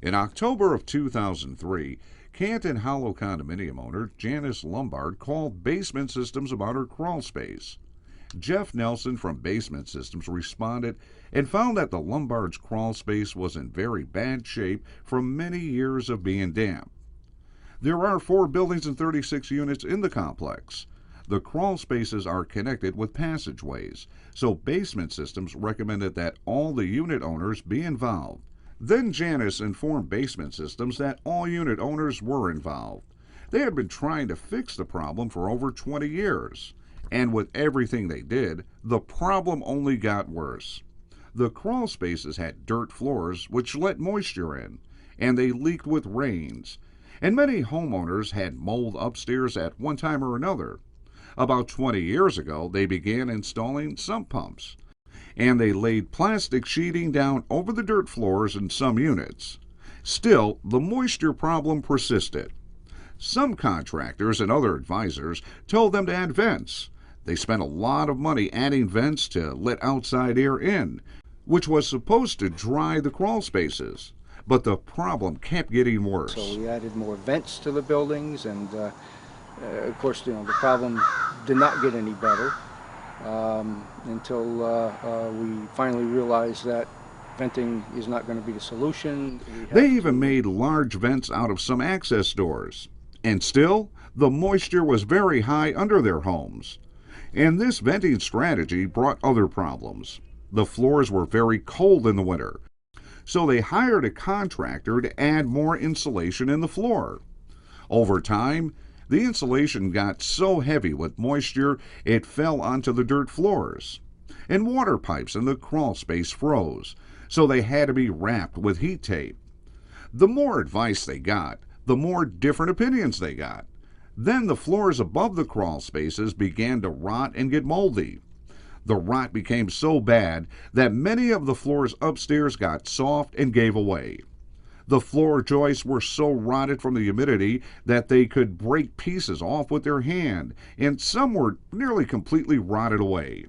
In October of 2003, Canton Hollow Condominium owner Janice Lombard called Basement Systems about her crawl space. Jeff Nelson from Basement Systems responded and found that the Lombard's crawl space was in very bad shape from many years of being damp. There are 4 buildings and 36 units in the complex. The crawl spaces are connected with passageways, so Basement Systems recommended that all the unit owners be involved. Then Janice informed Basement Systems that all unit owners were involved. They had been trying to fix the problem for over 20 years. And with everything they did, the problem only got worse. The crawl spaces had dirt floors which let moisture in, and they leaked with rains. And many homeowners had mold upstairs at one time or another. About 20 years ago, they began installing sump pumps, and they laid plastic sheeting down over the dirt floors in some units. Still, the moisture problem persisted. Some contractors and other advisors told them to add vents. They spent a lot of money adding vents to let outside air in, which was supposed to dry the crawl spaces. But the problem kept getting worse. So we added more vents to the buildings, and of course, the problem did not get any better until we finally realized that venting is not going to be the solution. They even made large vents out of some access doors. And still, the moisture was very high under their homes. And this venting strategy brought other problems. The floors were very cold in the winter, so they hired a contractor to add more insulation in the floor. Over time, the insulation got so heavy with moisture it fell onto the dirt floors, and water pipes in the crawl space froze, so they had to be wrapped with heat tape. The more advice they got, the more different opinions they got. Then the floors above the crawl spaces began to rot and get moldy. The rot became so bad that many of the floors upstairs got soft and gave away. The floor joists were so rotted from the humidity that they could break pieces off with their hand, and some were nearly completely rotted away.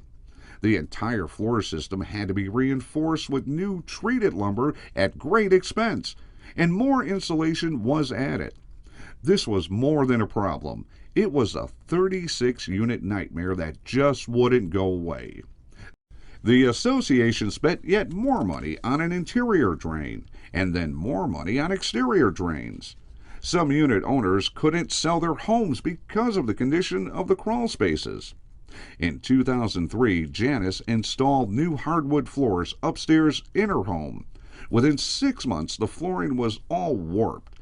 The entire floor system had to be reinforced with new treated lumber at great expense, and more insulation was added. This was more than a problem. It was a 36-unit nightmare that just wouldn't go away. The association spent yet more money on an interior drain, and then more money on exterior drains. Some unit owners couldn't sell their homes because of the condition of the crawl spaces. In 2003, Janice installed new hardwood floors upstairs in her home. Within 6 months, the flooring was all warped.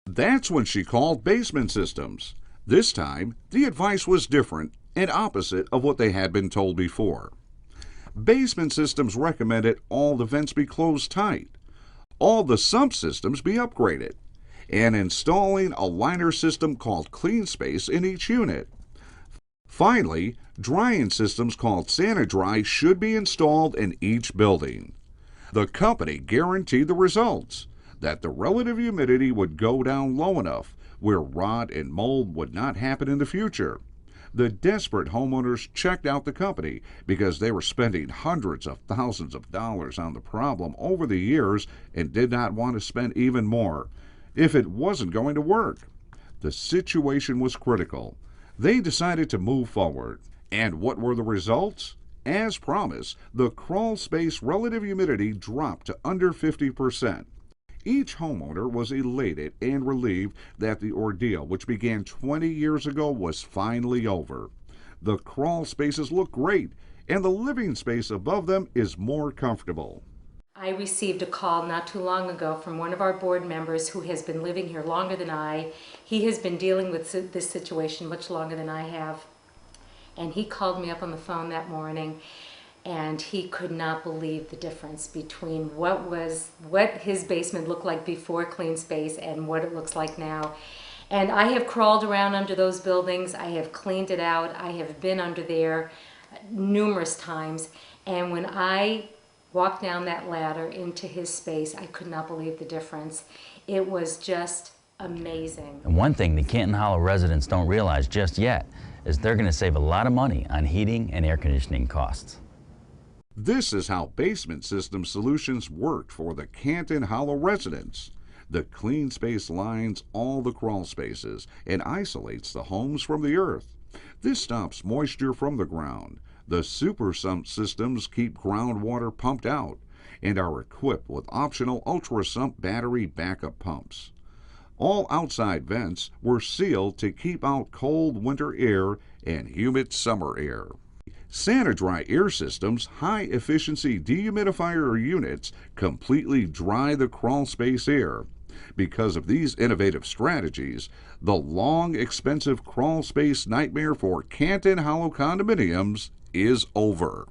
That's when she called Basement Systems. This time, the advice was different and opposite of what they had been told before. Basement Systems recommended all the vents be closed tight, all the sump systems be upgraded, and installing a liner system called Clean Space in each unit. Finally, drying systems called SaniDry should be installed in each building. The company guaranteed the results, that the relative humidity would go down low enough where rot and mold would not happen in the future. The desperate homeowners checked out the company because they were spending hundreds of thousands of dollars on the problem over the years and did not want to spend even more if it wasn't going to work. The situation was critical. They decided to move forward. And what were the results? As promised, the crawl space relative humidity dropped to under 50%. Each homeowner was elated and relieved that the ordeal, which began 20 years ago, was finally over. The crawl spaces look great, and the living space above them is more comfortable. I received a call not too long ago from one of our board members who has been living here longer than I. He has been dealing with this situation much longer than I have. And he called me up on the phone that morning, and he could not believe the difference between what his basement looked like before Clean Space and what it looks like now. And I have crawled around under those buildings. I have cleaned it out. I have been under there numerous times. And when I walked down that ladder into his space, I could not believe the difference. It was just amazing. And one thing the Canton Hollow residents don't realize just yet is they're going to save a lot of money on heating and air conditioning costs. This is how Basement System solutions worked for the Canton Hollow residents. The clean space lines all the crawl spaces and isolates the homes from the earth. This stops moisture from the ground. The super sump systems keep groundwater pumped out and are equipped with optional ultra sump battery backup pumps. All outside vents were sealed to keep out cold winter air and humid summer air. SaniDry air systems high-efficiency dehumidifier units completely dry the crawl space air. Because of these innovative strategies, the long, expensive crawl space nightmare for Canton Hollow condominiums is over.